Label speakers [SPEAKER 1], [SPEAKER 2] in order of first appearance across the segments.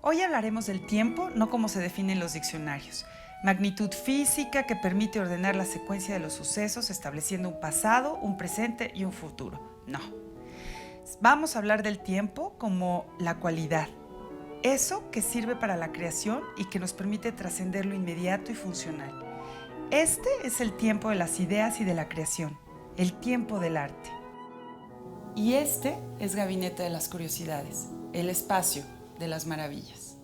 [SPEAKER 1] Hoy hablaremos del tiempo, no como se define en los diccionarios. Magnitud física que permite ordenar la secuencia de los sucesos estableciendo un pasado, un presente y un futuro. No. Vamos a hablar del tiempo como la cualidad. Eso que sirve para la creación y que nos permite trascender lo inmediato y funcional. Este es el tiempo de las ideas y de la creación, el tiempo del arte. Y este es Gabinete de las Curiosidades, el espacio de las maravillas.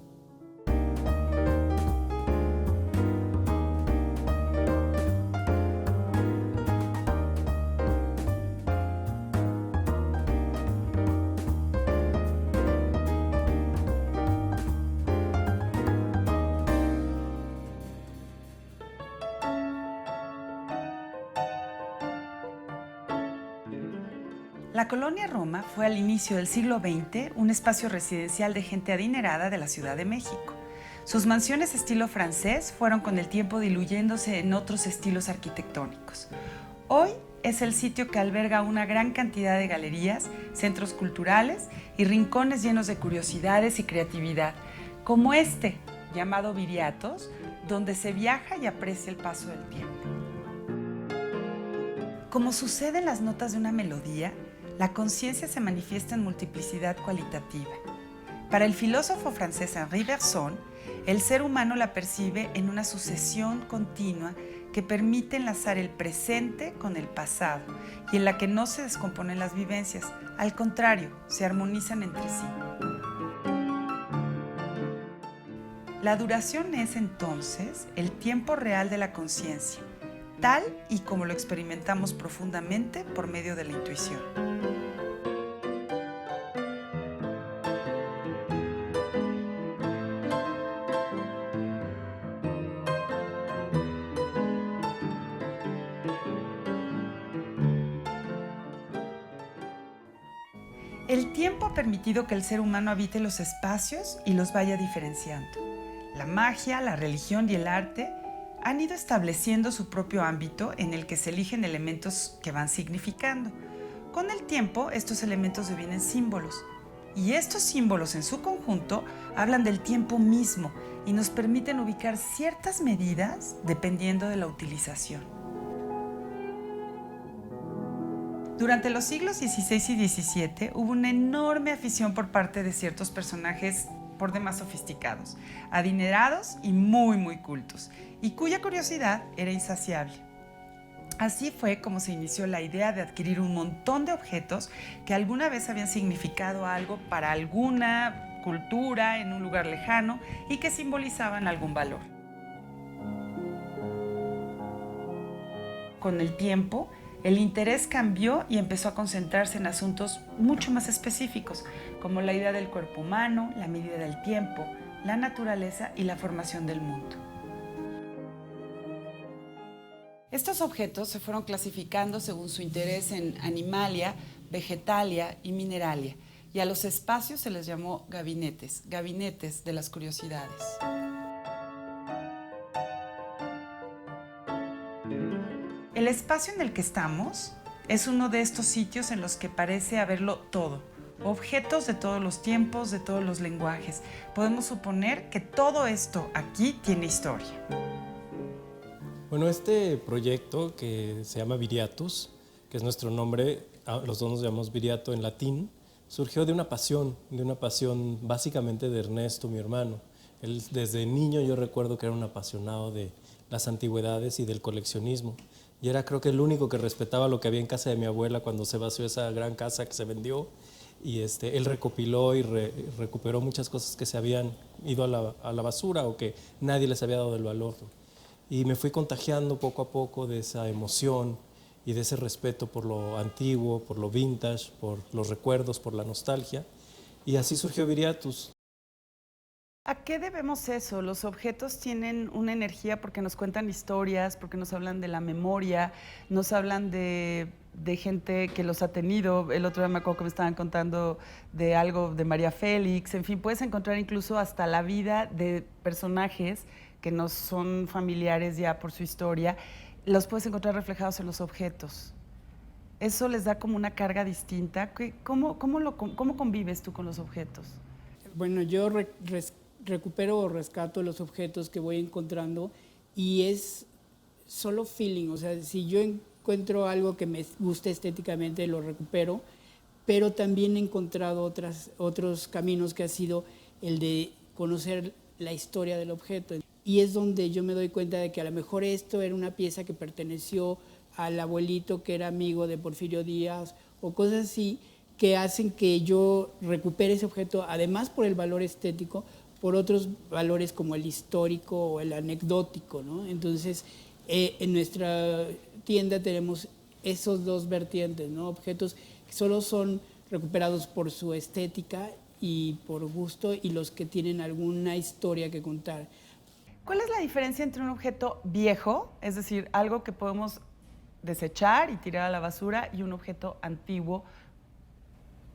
[SPEAKER 1] La colonia Roma fue al inicio del siglo XX un espacio residencial de gente adinerada de la Ciudad de México. Sus mansiones estilo francés fueron con el tiempo diluyéndose en otros estilos arquitectónicos. Hoy es el sitio que alberga una gran cantidad de galerías, centros culturales y rincones llenos de curiosidades y creatividad, como este, llamado Viriatos, donde se viaja y aprecia el paso del tiempo. Como sucede en las notas de una melodía, la conciencia se manifiesta en multiplicidad cualitativa. Para el filósofo francés Henri Bergson, el ser humano la percibe en una sucesión continua que permite enlazar el presente con el pasado y en la que no se descomponen las vivencias, al contrario, se armonizan entre sí. La duración es entonces el tiempo real de la conciencia, tal y como lo experimentamos profundamente por medio de la intuición. El tiempo ha permitido que el ser humano habite los espacios y los vaya diferenciando. La magia, la religión y el arte han ido estableciendo su propio ámbito en el que se eligen elementos que van significando. Con el tiempo, estos elementos devienen símbolos. Y estos símbolos en su conjunto hablan del tiempo mismo y nos permiten ubicar ciertas medidas dependiendo de la utilización. Durante los siglos XVI y XVII hubo una enorme afición por parte de ciertos personajes por demás sofisticados, adinerados y muy cultos, y cuya curiosidad era insaciable. Así fue como se inició la idea de adquirir un montón de objetos que alguna vez habían significado algo para alguna cultura en un lugar lejano y que simbolizaban algún valor. Con el tiempo, el interés cambió y empezó a concentrarse en asuntos mucho más específicos, como la idea del cuerpo humano, la medida del tiempo, la naturaleza y la formación del mundo. Estos objetos se fueron clasificando según su interés en animalia, vegetalia y mineralia, y a los espacios se les llamó gabinetes, gabinetes de las curiosidades. El espacio en el que estamos es uno de estos sitios en los que parece haberlo todo. Objetos de todos los tiempos, de todos los lenguajes. Podemos suponer que todo esto aquí tiene historia.
[SPEAKER 2] Bueno, este proyecto que se llama Viriatus, que es nuestro nombre, los dos nos llamamos Viriato en latín, surgió de una pasión básicamente de Ernesto, mi hermano. Él, desde niño yo recuerdo que era un apasionado de las antigüedades y del coleccionismo. Y era, creo que, el único que respetaba lo que había en casa de mi abuela cuando se vació esa gran casa que se vendió. Y él recopiló y recuperó muchas cosas que se habían ido a la basura o que nadie les había dado el valor. Y me fui contagiando poco a poco de esa emoción y de ese respeto por lo antiguo, por lo vintage, por los recuerdos, por la nostalgia. Y así surgió Viriatus.
[SPEAKER 1] ¿A qué debemos eso? Los objetos tienen una energía porque nos cuentan historias, porque nos hablan de la memoria, nos hablan de gente que los ha tenido. El otro día me acuerdo que me estaban contando de algo de María Félix. En fin, puedes encontrar incluso hasta la vida de personajes que nos son familiares ya por su historia. Los puedes encontrar reflejados en los objetos. Eso les da como una carga distinta. ¿Cómo convives tú con los objetos?
[SPEAKER 3] Bueno, yo recupero o rescato los objetos que voy encontrando y es solo feeling, o sea, si yo encuentro algo que me gusta estéticamente, lo recupero, pero también he encontrado otros caminos que ha sido el de conocer la historia del objeto. Y es donde yo me doy cuenta de que a lo mejor esto era una pieza que perteneció al abuelito que era amigo de Porfirio Díaz o cosas así que hacen que yo recupere ese objeto, además por el valor estético, por otros valores como el histórico o el anecdótico, ¿no? Entonces, en nuestra tienda tenemos esos dos vertientes, ¿no? Objetos que solo son recuperados por su estética y por gusto y los que tienen alguna historia que contar.
[SPEAKER 1] ¿Cuál es la diferencia entre un objeto viejo, es decir, algo que podemos desechar y tirar a la basura, y un objeto antiguo?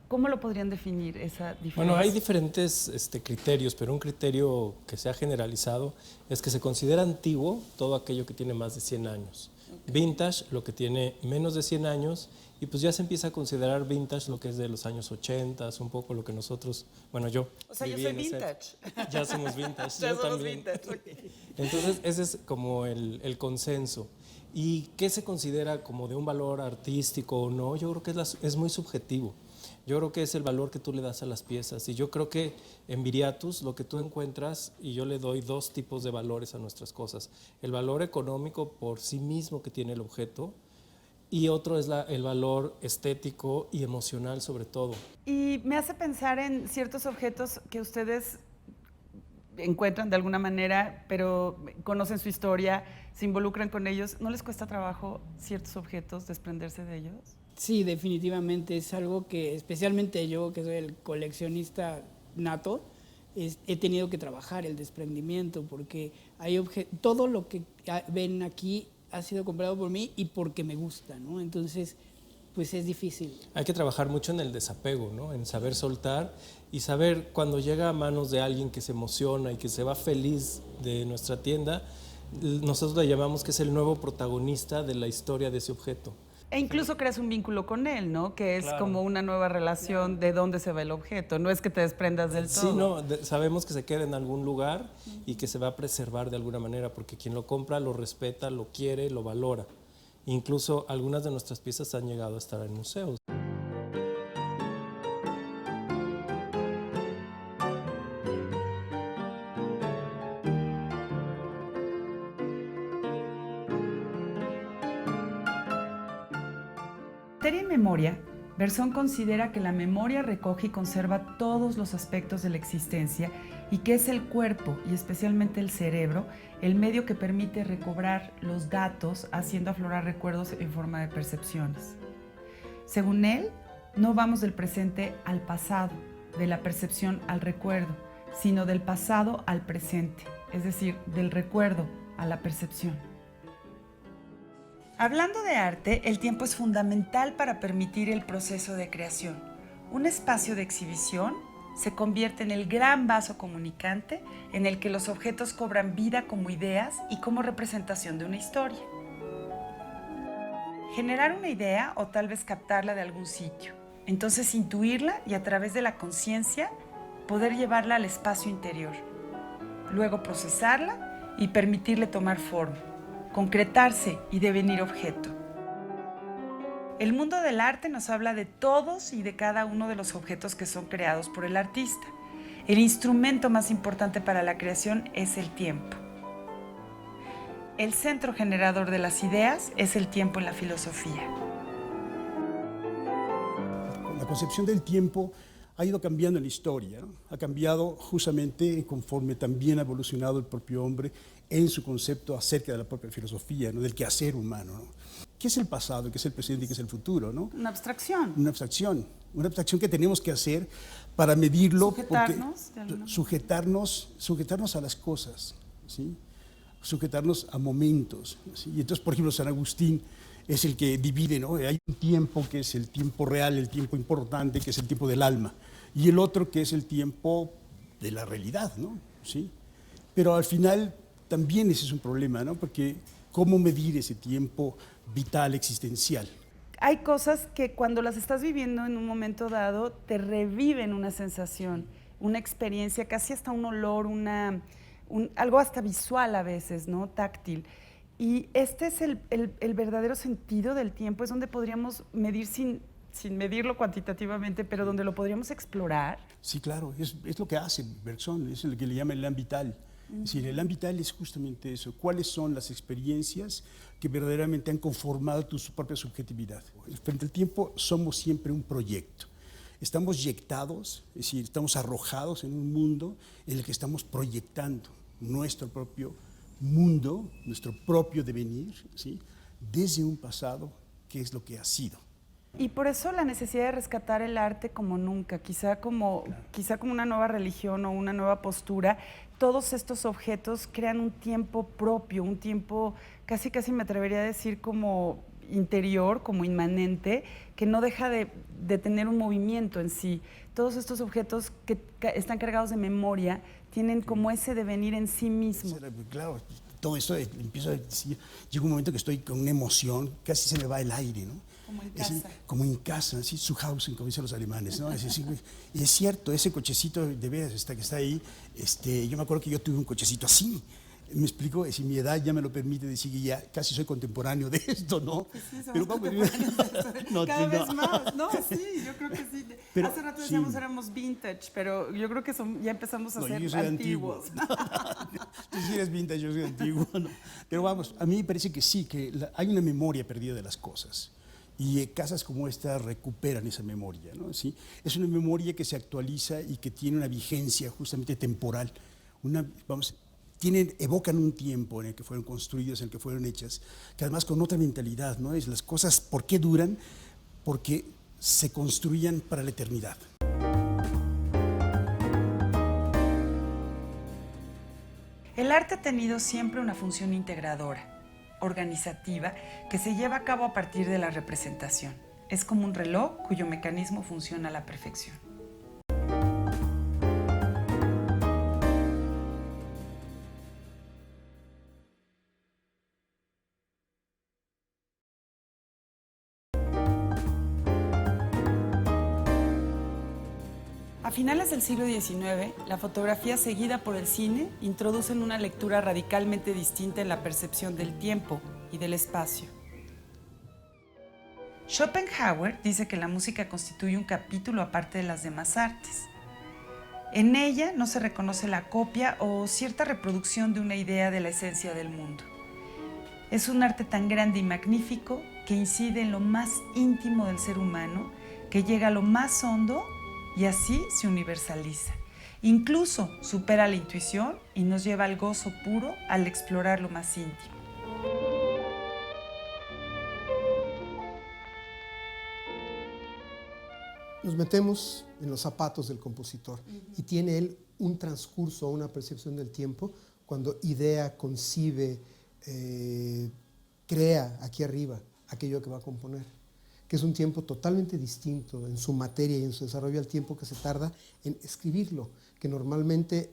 [SPEAKER 1] ¿Cómo lo podrían definir esa diferencia?
[SPEAKER 2] Bueno, hay diferentes criterios, pero un criterio que se ha generalizado es que se considera antiguo todo aquello que tiene más de 100 años. Okay. Vintage, lo que tiene menos de 100 años, y pues ya se empieza a considerar vintage lo que es de los años 80, un poco lo que nosotros, bueno, yo.
[SPEAKER 1] O sea, yo soy vintage.
[SPEAKER 2] Ya somos vintage,
[SPEAKER 1] ya
[SPEAKER 2] yo
[SPEAKER 1] somos
[SPEAKER 2] también.
[SPEAKER 1] Vintage, okay.
[SPEAKER 2] Entonces, ese es como el consenso. ¿Y qué se considera como de un valor artístico o no? Yo creo que es muy subjetivo. Yo creo que es el valor que tú le das a las piezas. Y yo creo que en Viriatus lo que tú encuentras, y yo le doy dos tipos de valores a nuestras cosas. El valor económico por sí mismo que tiene el objeto, y otro es el valor estético y emocional sobre todo.
[SPEAKER 1] Y me hace pensar en ciertos objetos que ustedes encuentran de alguna manera, pero conocen su historia, se involucran con ellos. ¿No les cuesta trabajo ciertos objetos desprenderse de ellos?
[SPEAKER 3] Sí, definitivamente es algo que, especialmente yo, que soy el coleccionista nato, he tenido que trabajar el desprendimiento, porque hay todo lo que ven aquí ha sido comprado por mí y porque me gusta, ¿no? Entonces, pues es difícil.
[SPEAKER 2] Hay que trabajar mucho en el desapego, ¿no? En saber soltar y saber cuando llega a manos de alguien que se emociona y que se va feliz de nuestra tienda, nosotros le llamamos que es el nuevo protagonista de la historia de ese objeto.
[SPEAKER 1] E incluso creas un vínculo con él, ¿no? Que es
[SPEAKER 2] claro,
[SPEAKER 1] como una nueva relación de dónde se va el objeto. No es que te desprendas del todo.
[SPEAKER 2] Sí, no, sabemos que se queda en algún lugar y que se va a preservar de alguna manera, porque quien lo compra lo respeta, lo quiere, lo valora. Incluso algunas de nuestras piezas han llegado a estar en museos.
[SPEAKER 1] En materia de memoria, Berzón considera que la memoria recoge y conserva todos los aspectos de la existencia y que es el cuerpo, y especialmente el cerebro, el medio que permite recobrar los datos, haciendo aflorar recuerdos en forma de percepciones. Según él, no vamos del presente al pasado, de la percepción al recuerdo, sino del pasado al presente, es decir, del recuerdo a la percepción. Hablando de arte, el tiempo es fundamental para permitir el proceso de creación. Un espacio de exhibición se convierte en el gran vaso comunicante en el que los objetos cobran vida como ideas y como representación de una historia. Generar una idea o tal vez captarla de algún sitio. Entonces intuirla y a través de la conciencia poder llevarla al espacio interior. Luego procesarla y permitirle tomar forma, concretarse y devenir objeto. El mundo del arte nos habla de todos y de cada uno de los objetos que son creados por el artista. El instrumento más importante para la creación es el tiempo. El centro generador de las ideas es el tiempo en la filosofía.
[SPEAKER 4] La concepción del tiempo ha ido cambiando en la historia, ¿no? Ha cambiado justamente conforme también ha evolucionado el propio hombre en su concepto acerca de la propia filosofía, ¿no? Del quehacer humano, ¿no? ¿Qué es el pasado, qué es el presente y qué es el futuro, ¿no?
[SPEAKER 1] Una abstracción.
[SPEAKER 4] Una abstracción que tenemos que hacer para medirlo. Sujetarnos a las cosas, ¿sí? Sujetarnos a momentos, ¿sí? Y entonces, por ejemplo, San Agustín es el que divide, ¿no? Hay un tiempo que es el tiempo real, el tiempo importante, que es el tiempo del alma, y el otro que es el tiempo de la realidad, ¿no? ¿Sí? Pero al final también ese es un problema, ¿no? Porque ¿cómo medir ese tiempo vital, existencial?
[SPEAKER 1] Hay cosas que cuando las estás viviendo en un momento dado te reviven una sensación. una experiencia, casi hasta un olor, algo hasta visual a veces, ¿no? Táctil. Y este es el verdadero sentido del tiempo, es donde podríamos medir sin medirlo cuantitativamente, pero donde lo podríamos explorar.
[SPEAKER 4] Sí, claro, es lo que hace Bergson, es lo que le llama el elan vital. Es decir, el elan vital es justamente eso, cuáles son las experiencias que verdaderamente han conformado tu propia subjetividad. Frente al tiempo somos siempre un proyecto. Estamos yectados, es decir, estamos arrojados en un mundo en el que estamos proyectando nuestro propio mundo, nuestro propio devenir, ¿sí? Desde un pasado que es lo que ha sido.
[SPEAKER 1] Y por eso la necesidad de rescatar el arte como nunca, quizá como una nueva religión o una nueva postura. Todos estos objetos crean un tiempo propio, un tiempo casi me atrevería a decir como interior, como inmanente, que no deja de tener un movimiento en sí. Todos estos objetos que están cargados de memoria tienen como ese devenir en sí mismo.
[SPEAKER 4] Claro, todo esto empiezo a decir, llega un momento que estoy con una emoción, casi se me va el aire, ¿no?
[SPEAKER 1] Como en casa.
[SPEAKER 4] Como en casa, así, Zuhausen, como dicen los alemanes, ¿no? Y es cierto, ese cochecito de veras que está ahí, yo me acuerdo que yo tuve un cochecito así. Me explico, si mi edad ya me lo permite decir que ya casi soy contemporáneo de esto, ¿no?
[SPEAKER 1] Pues sí,
[SPEAKER 4] pero vamos,
[SPEAKER 1] cada vez más, ¿no, sí, yo creo que sí. Pero, hace rato decíamos éramos vintage, pero yo creo que ya empezamos a ser
[SPEAKER 4] yo soy
[SPEAKER 1] antiguos.
[SPEAKER 4] Tú sí eres vintage, yo soy antiguo, ¿no? Pero vamos, a mí me parece que sí, que hay una memoria perdida de las cosas. Y casas como esta recuperan esa memoria, ¿no? ¿Sí? Es una memoria que se actualiza y que tiene una vigencia justamente temporal. Evocan un tiempo en el que fueron construidas, en el que fueron hechas, que además con otra mentalidad, ¿no? Es las cosas, ¿por qué duran? Porque se construían para la eternidad.
[SPEAKER 1] El arte ha tenido siempre una función integradora, organizativa, que se lleva a cabo a partir de la representación. Es como un reloj cuyo mecanismo funciona a la perfección. A finales del siglo XIX, la fotografía seguida por el cine introducen una lectura radicalmente distinta en la percepción del tiempo y del espacio. Schopenhauer dice que la música constituye un capítulo aparte de las demás artes. En ella no se reconoce la copia o cierta reproducción de una idea de la esencia del mundo. Es un arte tan grande y magnífico que incide en lo más íntimo del ser humano, que llega a lo más hondo y así se universaliza. Incluso supera la intuición y nos lleva al gozo puro al explorar lo más íntimo.
[SPEAKER 5] Nos metemos en los zapatos del compositor y tiene él un transcurso, una percepción del tiempo cuando idea, concibe, crea aquí arriba aquello que va a componer, que es un tiempo totalmente distinto en su materia y en su desarrollo al tiempo que se tarda en escribirlo, que normalmente,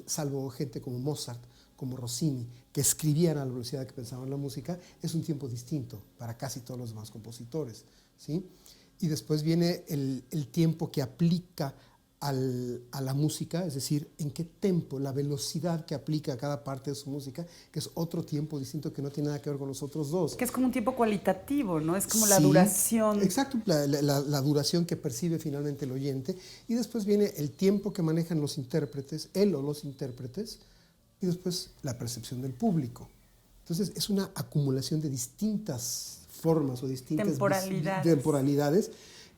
[SPEAKER 5] salvo gente como Mozart, como Rossini, que escribían a la velocidad que pensaban la música, es un tiempo distinto para casi todos los demás compositores, ¿sí? Y después viene el tiempo que aplica a la música, es decir, en qué tempo, la velocidad que aplica a cada parte de su música, que es otro tiempo distinto que no tiene nada que ver con los otros dos.
[SPEAKER 1] Que es como un tiempo cualitativo, ¿no? Es como la
[SPEAKER 5] Sí,
[SPEAKER 1] duración.
[SPEAKER 5] Exacto, la duración que percibe finalmente el oyente. Y después viene el tiempo que manejan los intérpretes, él o los intérpretes, y después la percepción del público. Entonces es una acumulación de distintas formas o distintas temporalidades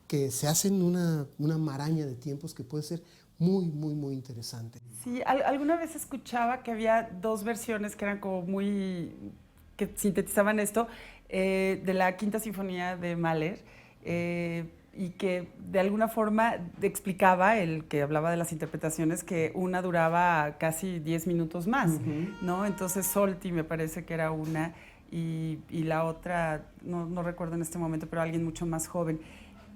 [SPEAKER 5] que se hacen una maraña de tiempos que puede ser muy, muy, muy interesante.
[SPEAKER 1] Sí, alguna vez escuchaba que había dos versiones que eran como que sintetizaban esto, de la Quinta Sinfonía de Mahler, y que de alguna forma explicaba, el que hablaba de las interpretaciones, que una duraba casi 10 minutos más, ¿no? Entonces Solti me parece que era una, y la otra, no recuerdo en este momento, pero alguien mucho más joven.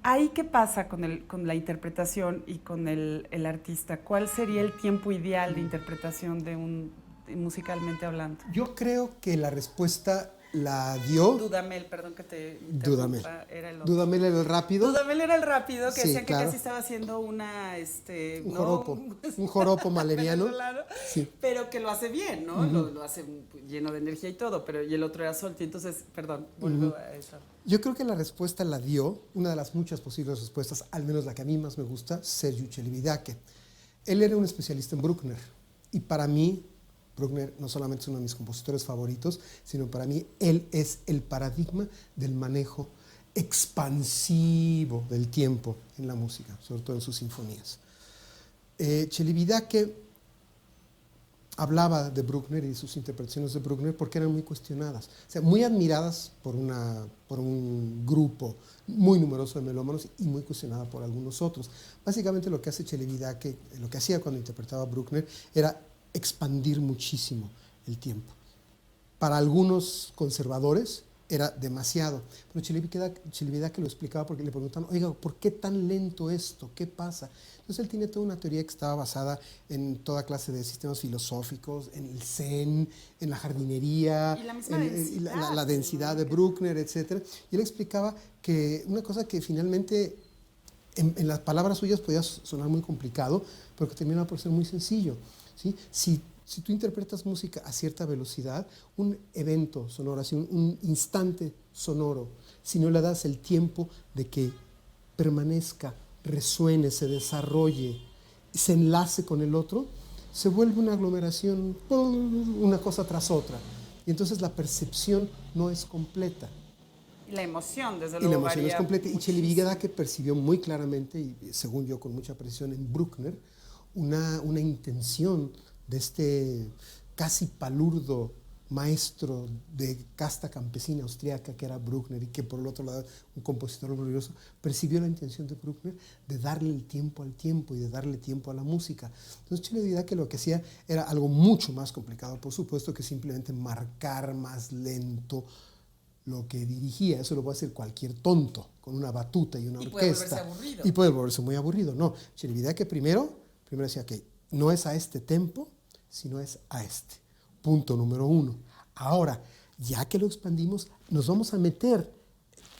[SPEAKER 1] ¿Ahí qué pasa con la interpretación y con el artista? ¿Cuál sería el tiempo ideal de interpretación musicalmente hablando?
[SPEAKER 5] Yo creo que la respuesta la dio.
[SPEAKER 1] Dudamel, perdón que te
[SPEAKER 5] Dudamel.
[SPEAKER 1] interrumpa, era el otro.
[SPEAKER 5] Dudamel era el rápido.
[SPEAKER 1] Dudamel era el rápido, que
[SPEAKER 5] Sí,
[SPEAKER 1] decían
[SPEAKER 5] claro.
[SPEAKER 1] que casi estaba haciendo una,
[SPEAKER 5] Un joropo, un joropo maleriano.
[SPEAKER 1] venezolano,
[SPEAKER 5] Sí.
[SPEAKER 1] pero que lo hace bien, ¿no? Lo hace lleno de energía y todo, pero y el otro era Solti, entonces, perdón, vuelvo a eso.
[SPEAKER 5] Yo creo que la respuesta la dio, una de las muchas posibles respuestas, al menos la que a mí más me gusta, Sergiu Celibidache. Él era un especialista en Bruckner y para mí, Bruckner no solamente es uno de mis compositores favoritos, sino para mí él es el paradigma del manejo expansivo del tiempo en la música, sobre todo en sus sinfonías. Celibidache hablaba de Bruckner y sus interpretaciones de Bruckner porque eran muy cuestionadas, o sea, muy admiradas por un grupo muy numeroso de melómanos y muy cuestionada por algunos otros. Básicamente lo que hace Celibidache, lo que hacía cuando interpretaba a Bruckner, era expandir muchísimo el tiempo. Para algunos conservadores era demasiado, pero Celibidache lo explicaba porque le preguntaban, oiga, ¿por qué tan lento esto? ¿Qué pasa? Entonces él tiene toda una teoría que estaba basada en toda clase de sistemas filosóficos, en el Zen, en la jardinería,
[SPEAKER 1] Y la misma
[SPEAKER 5] en
[SPEAKER 1] densidad,
[SPEAKER 5] la densidad de Bruckner, etc. Y él explicaba que una cosa que finalmente en las palabras suyas podía sonar muy complicado, pero que termina por ser muy sencillo, ¿sí? Si tú interpretas música a cierta velocidad, un evento sonoro, así un instante sonoro, si no le das el tiempo de que permanezca, resuene, se desarrolle, se enlace con el otro, se vuelve una aglomeración, una cosa tras otra. Y entonces la percepción no es completa.
[SPEAKER 1] Y la emoción, desde
[SPEAKER 5] Y la
[SPEAKER 1] luego,
[SPEAKER 5] emoción es
[SPEAKER 1] varía
[SPEAKER 5] completa. Y
[SPEAKER 1] muchísimo.
[SPEAKER 5] Celibidache percibió muy claramente, y según yo con mucha precisión en Bruckner, una intención de este casi palurdo maestro de casta campesina austriaca que era Bruckner y que por el otro lado un compositor glorioso, percibió la intención de Bruckner de darle el tiempo al tiempo y de darle tiempo a la música. Entonces Celibidache lo que hacía era algo mucho más complicado, por supuesto, que simplemente marcar más lento lo que dirigía. Eso lo puede hacer cualquier tonto con una batuta y una
[SPEAKER 1] Y puede
[SPEAKER 5] orquesta.
[SPEAKER 1] volverse aburrido.
[SPEAKER 5] Y puede volverse muy aburrido. No, Celibidache primero decía que no es a este tempo, sino es a este. Punto número 1. Ahora, ya que lo expandimos, nos vamos a meter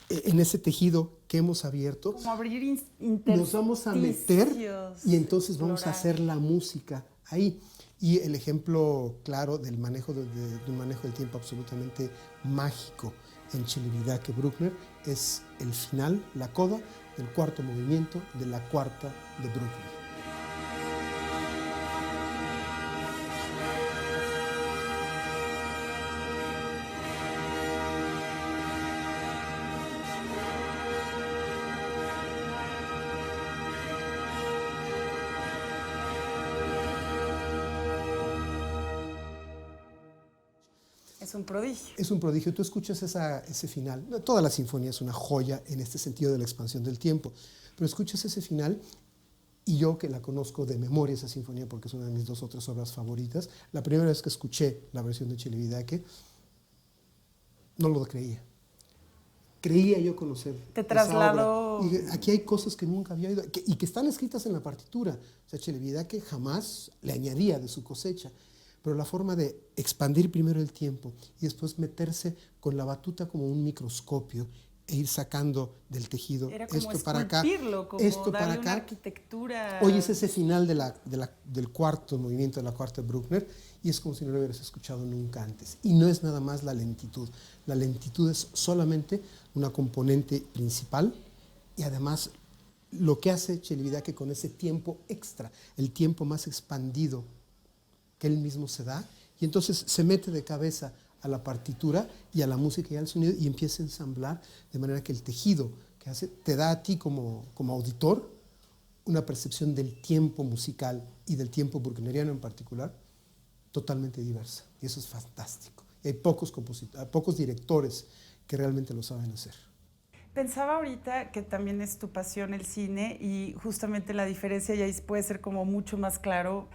[SPEAKER 5] en ese tejido que hemos abierto.
[SPEAKER 1] Como abrir
[SPEAKER 5] Nos vamos a meter y entonces vamos a
[SPEAKER 1] explorar.
[SPEAKER 5] hacer la música ahí. Y el ejemplo claro del manejo de un manejo del tiempo absolutamente mágico en Celibidache Bruckner es el final, la coda del cuarto movimiento de la cuarta de Bruckner.
[SPEAKER 1] Es un prodigio.
[SPEAKER 5] Es un prodigio. Tú escuchas ese final. Toda la sinfonía es una joya en este sentido de la expansión del tiempo. Pero escuchas ese final y yo que la conozco de memoria esa sinfonía porque es una de mis 2 o 3 obras favoritas, la primera vez que escuché la versión de Celibidache no lo creía. Creía yo conocer
[SPEAKER 1] Te
[SPEAKER 5] esa
[SPEAKER 1] trasladó.
[SPEAKER 5] obra. Y aquí hay cosas que nunca había oído y que están escritas en la partitura. O sea, Celibidache jamás le añadía de su cosecha. Pero la forma de expandir primero el tiempo y después meterse con la batuta como un microscopio e ir sacando del tejido
[SPEAKER 1] Era como
[SPEAKER 5] esto para acá,
[SPEAKER 1] como
[SPEAKER 5] esto para
[SPEAKER 1] darle una
[SPEAKER 5] acá.
[SPEAKER 1] arquitectura.
[SPEAKER 5] Oyes ese final del cuarto movimiento de la cuarta de Bruckner y es como si no lo hubieras escuchado nunca antes. Y no es nada más la lentitud. La lentitud es solamente una componente principal y además lo que hace Celibidache con ese tiempo extra, el tiempo más expandido que él mismo se da, y entonces se mete de cabeza a la partitura y a la música y al sonido y empieza a ensamblar de manera que el tejido que hace te da a ti como auditor una percepción del tiempo musical y del tiempo bruckneriano en particular totalmente diversa, y eso es fantástico. Y hay pocos directores que realmente lo saben hacer.
[SPEAKER 1] Pensaba ahorita que también es tu pasión el cine y justamente la diferencia y ahí puede ser como mucho más claro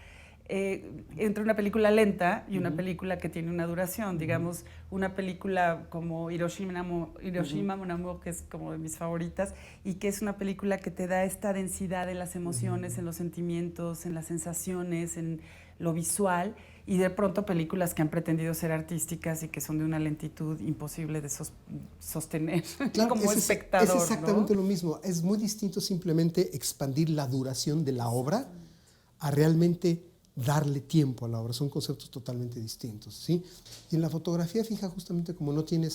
[SPEAKER 1] entre una película lenta y una película que tiene una duración. Digamos, una película como Hiroshima Mon Amour, que es como de mis favoritas, y que es una película que te da esta densidad en las emociones, en los sentimientos, en las sensaciones, en lo visual, y de pronto películas que han pretendido ser artísticas y que son de una lentitud imposible de sostener
[SPEAKER 5] Claro,
[SPEAKER 1] como
[SPEAKER 5] es
[SPEAKER 1] espectador.
[SPEAKER 5] exactamente
[SPEAKER 1] ¿no?
[SPEAKER 5] lo mismo. Es muy distinto simplemente expandir la duración de la obra a realmente darle tiempo a la obra. Son conceptos totalmente distintos, ¿sí? Y en la fotografía fija, justamente como no tiene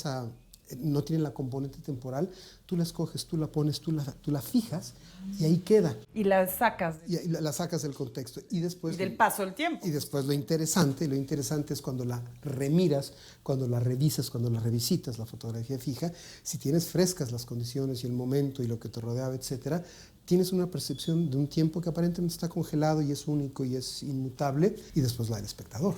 [SPEAKER 5] la componente temporal, tú la escoges, tú la pones, tú la fijas y ahí queda.
[SPEAKER 1] Y la sacas.
[SPEAKER 5] Y la sacas del contexto. Y después...
[SPEAKER 1] Y del paso del tiempo.
[SPEAKER 5] Y después lo interesante es cuando la remiras, cuando la revisas, cuando la revisitas, la fotografía fija, si tienes frescas las condiciones y el momento y lo que te rodeaba, etcétera, tienes una percepción de un tiempo que aparentemente está congelado y es único y es inmutable, y después la del espectador.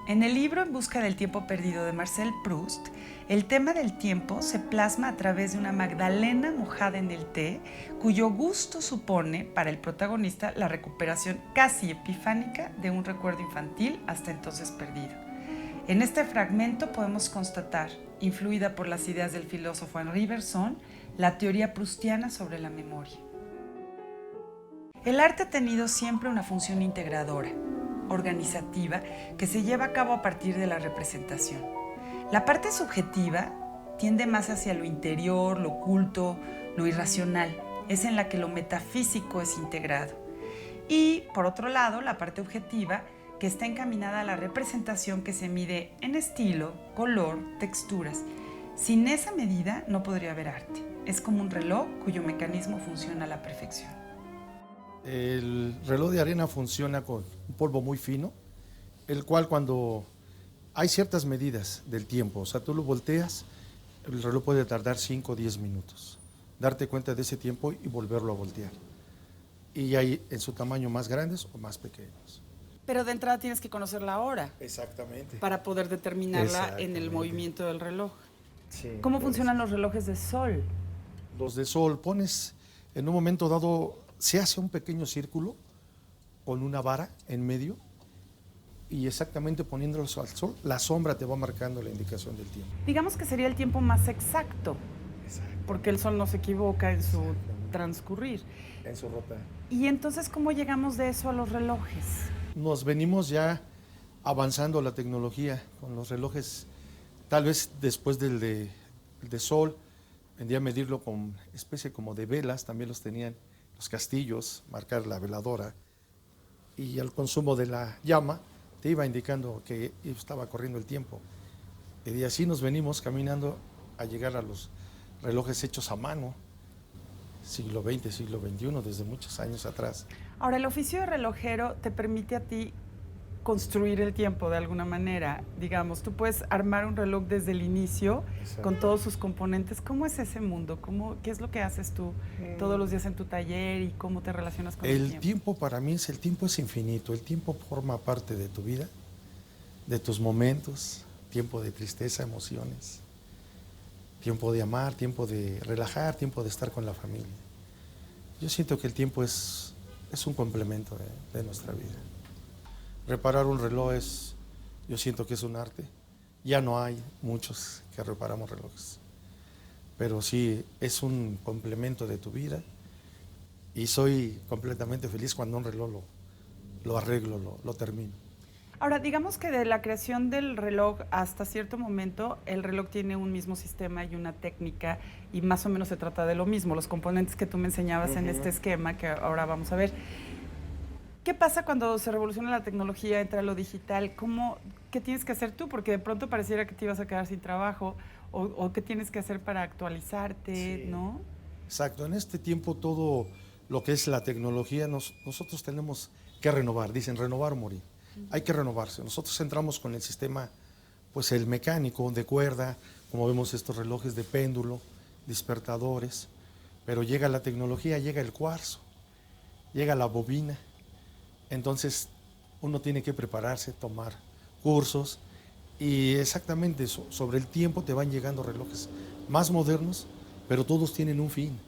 [SPEAKER 1] En el libro En busca del tiempo perdido de Marcel Proust, el tema del tiempo se plasma a través de una magdalena mojada en el té, cuyo gusto supone para el protagonista la recuperación casi epifánica de un recuerdo infantil hasta entonces perdido. En este fragmento podemos constatar, influida por las ideas del filósofo Henri Bergson, la teoría proustiana sobre la memoria. El arte ha tenido siempre una función integradora, organizativa, que se lleva a cabo a partir de la representación. La parte subjetiva tiende más hacia lo interior, lo oculto, lo irracional. Es en la que lo metafísico es integrado. Y, por otro lado, la parte objetiva, que está encaminada a la representación que se mide en estilo, color, texturas. Sin esa medida no podría haber arte. Es como un reloj cuyo mecanismo funciona a la perfección.
[SPEAKER 6] El reloj de arena funciona con un polvo muy fino, el cual cuando hay ciertas medidas del tiempo, o sea, tú lo volteas, el reloj puede tardar 5 o 10 minutos. Darte cuenta de ese tiempo y volverlo a voltear. Y hay en su tamaño más grandes o más pequeños.
[SPEAKER 1] Pero de entrada tienes que conocer la hora
[SPEAKER 6] Exactamente.
[SPEAKER 1] para poder determinarla en el movimiento del reloj.
[SPEAKER 6] Sí,
[SPEAKER 1] ¿Cómo funcionan los relojes de sol?
[SPEAKER 6] Los de sol, pones en un momento dado, se hace un pequeño círculo con una vara en medio y exactamente poniéndolos al sol, la sombra te va marcando la indicación del tiempo.
[SPEAKER 1] Digamos que sería el tiempo más exacto, porque el sol no se equivoca en su transcurrir.
[SPEAKER 6] En su rota.
[SPEAKER 1] Y entonces, ¿cómo llegamos de eso a los relojes?
[SPEAKER 6] Nos venimos ya avanzando la tecnología con los relojes, tal vez después del de sol, vendría a medirlo con especie como de velas, también los tenían los castillos, marcar la veladora, y el consumo de la llama te iba indicando que estaba corriendo el tiempo. Y así nos venimos caminando a llegar a los relojes hechos a mano, siglo XX, siglo XXI, desde muchos años atrás.
[SPEAKER 1] Ahora, el oficio de relojero te permite a ti construir el tiempo de alguna manera. Digamos, tú puedes armar un reloj desde el inicio. Exacto. Con todos sus componentes. ¿Cómo es ese mundo? ¿Qué es lo que haces tú todos los días en tu taller y cómo te relacionas con el tiempo?
[SPEAKER 6] El tiempo para mí el tiempo es infinito. El tiempo forma parte de tu vida, de tus momentos, tiempo de tristeza, emociones, tiempo de amar, tiempo de relajar, tiempo de estar con la familia. Yo siento que el tiempo es un complemento de nuestra vida. Reparar un reloj yo siento que es un arte. Ya no hay muchos que reparamos relojes, pero sí es un complemento de tu vida y soy completamente feliz cuando un reloj lo arreglo, lo termino.
[SPEAKER 1] Ahora, digamos que de la creación del reloj hasta cierto momento, el reloj tiene un mismo sistema y una técnica y más o menos se trata de lo mismo, los componentes que tú me enseñabas en este esquema que ahora vamos a ver. ¿Qué pasa cuando se revoluciona la tecnología, entra lo digital? ¿Qué tienes que hacer tú? Porque de pronto pareciera que te ibas a quedar sin trabajo o qué tienes que hacer para actualizarte, sí. ¿No?
[SPEAKER 6] Exacto. En este tiempo todo lo que es la tecnología, nosotros tenemos que renovar. Dicen renovar o morir. Hay que renovarse. Nosotros entramos con el sistema, pues el mecánico de cuerda, como vemos estos relojes de péndulo, despertadores, pero llega la tecnología, llega el cuarzo, llega la bobina. Entonces, uno tiene que prepararse, tomar cursos y exactamente sobre el tiempo te van llegando relojes más modernos, pero todos tienen un fin,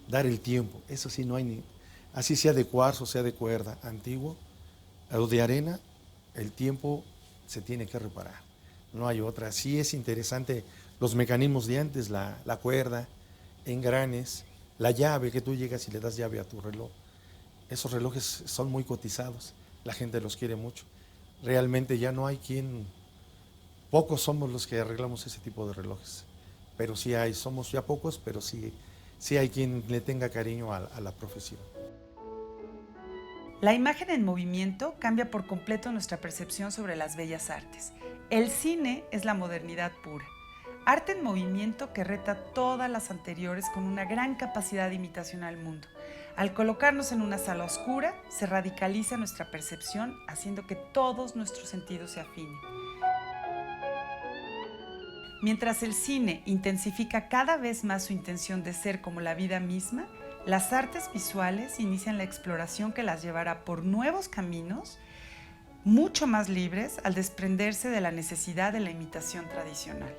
[SPEAKER 6] dar el tiempo. Eso sí, no hay ni, así sea de cuarzo, sea de cuerda, antiguo o de arena, el tiempo se tiene que reparar. No hay otra. Sí es interesante los mecanismos de antes, la cuerda, engranes, la llave, que tú llegas y le das llave a tu reloj. Esos relojes son muy cotizados, la gente los quiere mucho. Realmente ya no hay quien, pocos somos los que arreglamos ese tipo de relojes, pero sí hay, somos ya pocos, pero sí hay quien le tenga cariño a la profesión.
[SPEAKER 1] La imagen en movimiento cambia por completo nuestra percepción sobre las bellas artes. El cine es la modernidad pura. Arte en movimiento que reta todas las anteriores con una gran capacidad de imitación al mundo. Al colocarnos en una sala oscura, se radicaliza nuestra percepción, haciendo que todos nuestros sentidos se afinen. Mientras el cine intensifica cada vez más su intención de ser como la vida misma, las artes visuales inician la exploración que las llevará por nuevos caminos, mucho más libres al desprenderse de la necesidad de la imitación tradicional.